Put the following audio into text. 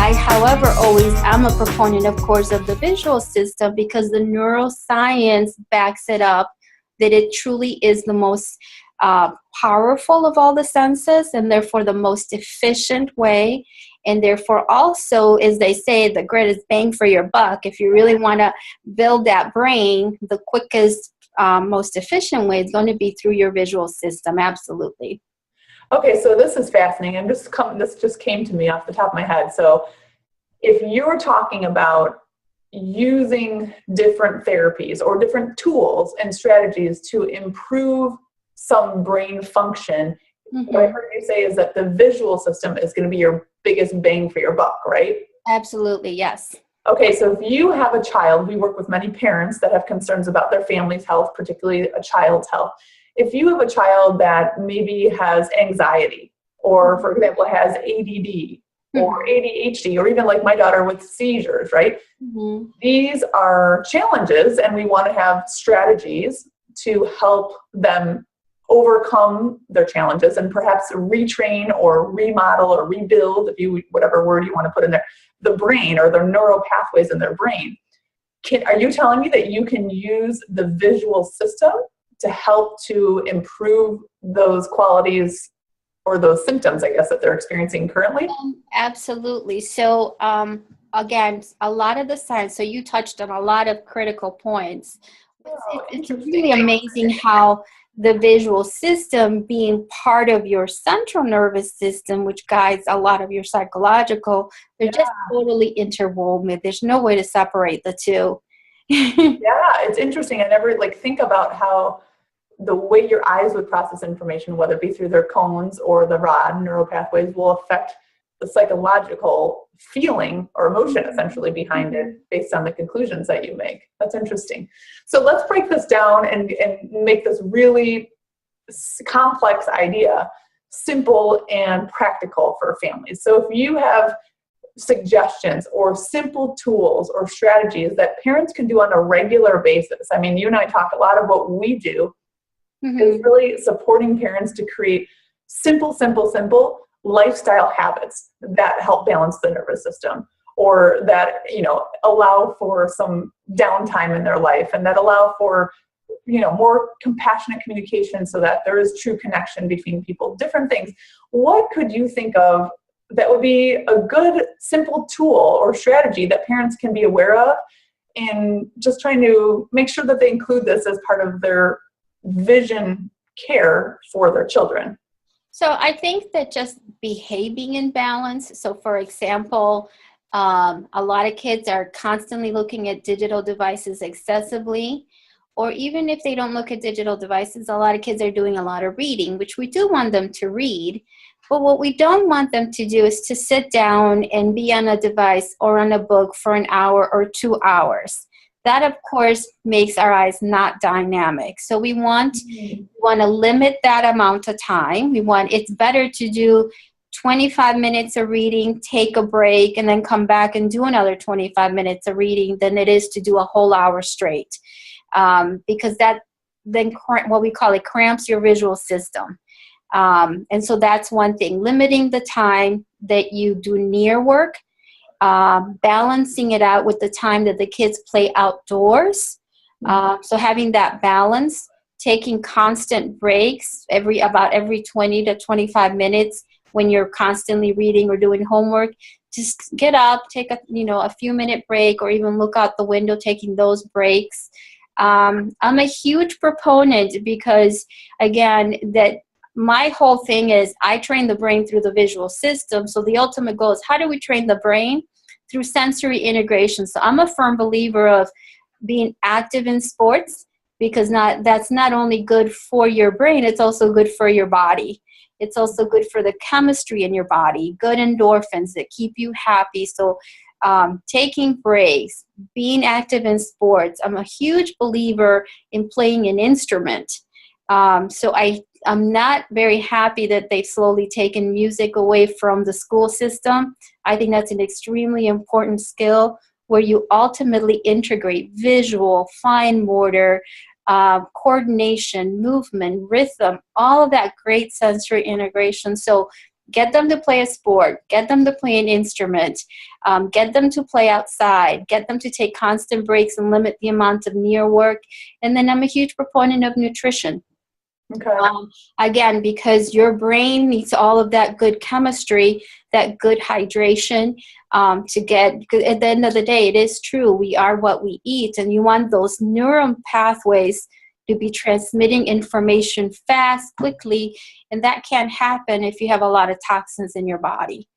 I, however, always am a proponent, of course, of the visual system because the neuroscience backs it up that it truly is the most powerful of all the senses and therefore the most efficient way. And therefore also, as they say, the greatest bang for your buck. If you really want to build that brain, the quickest, most efficient way is going to be through your visual system. Absolutely. Okay, so this is fascinating. This just came to me off the top of my head. So if you're talking about using different therapies or different tools and strategies to improve some brain function, what I heard you say is that the visual system is going to be your biggest bang for your buck, right? Absolutely, yes. Okay, so if you have a child, we work with many parents that have concerns about their family's health, particularly a child's health. If you have a child that maybe has anxiety or, for example, has ADD or ADHD, or even like my daughter with seizures, right? These are challenges, and we want to have strategies to help them overcome their challenges and perhaps retrain or remodel or rebuild, whatever word you want to put in there, the brain or their neural pathways in their brain. Are you telling me that you can use the visual system to help to improve those qualities or those symptoms, I guess, that they're experiencing currently? Absolutely. So, again, a lot of the science, so you touched on a lot of critical points. It's really amazing how the visual system being part of your central nervous system, which guides a lot of your psychological, they're just totally interwoven. There's no way to separate the two. Yeah, it's interesting. I never think about how the way your eyes would process information, whether it be through their cones or the rod neural pathways, will affect the psychological feeling or emotion essentially behind it based on the conclusions that you make. That's interesting. So let's break this down and make this really complex idea simple and practical for families. So if you have suggestions or simple tools or strategies that parents can do on a regular basis, I mean, you and I talk a lot of what we do is really supporting parents to create simple lifestyle habits that help balance the nervous system, or that, allow for some downtime in their life and that allow for, more compassionate communication so that there is true connection between people, different things. What could you think of that would be a good, simple tool or strategy that parents can be aware of in just trying to make sure that they include this as part of their vision care for their children? So I think that just behaving in balance. So for example, a lot of kids are constantly looking at digital devices excessively, or even if they don't look at digital devices, a lot of kids are doing a lot of reading, which we do want them to read. But what we don't want them to do is to sit down and be on a device or on a book for an hour or 2 hours. That, of course, makes our eyes not dynamic. So we want to limit that amount of time. It's better to do 25 minutes of reading, take a break, and then come back and do another 25 minutes of reading than it is to do a whole hour straight. Because that then, what we call it, cramps your visual system. And so that's one thing, limiting the time that you do near work, balancing it out with the time that the kids play outdoors. So having that balance, taking constant breaks about every 20 to 25 minutes when you're constantly reading or doing homework. Just get up, take a few minute break, or even look out the window, taking those breaks. I'm a huge proponent because, again, that my whole thing is I train the brain through the visual system. So the ultimate goal is, how do we train the brain? Through sensory integration. So I'm a firm believer of being active in sports, because that's not only good for your brain, it's also good for your body. It's also good for the chemistry in your body, good endorphins that keep you happy. So taking breaks, being active in sports. I'm a huge believer in playing an instrument. So I'm not very happy that they've slowly taken music away from the school system. I think that's an extremely important skill where you ultimately integrate visual, fine motor, coordination, movement, rhythm, all of that great sensory integration. So Get them to play a sport, get them to play an instrument, get them to play outside, get them to take constant breaks and limit the amount of near work. And then I'm a huge proponent of nutrition. Okay. Again, because your brain needs all of that good chemistry, that good hydration to get, because at the end of the day, it is true, we are what we eat, and you want those neural pathways to be transmitting information fast, quickly, and that can't happen if you have a lot of toxins in your body.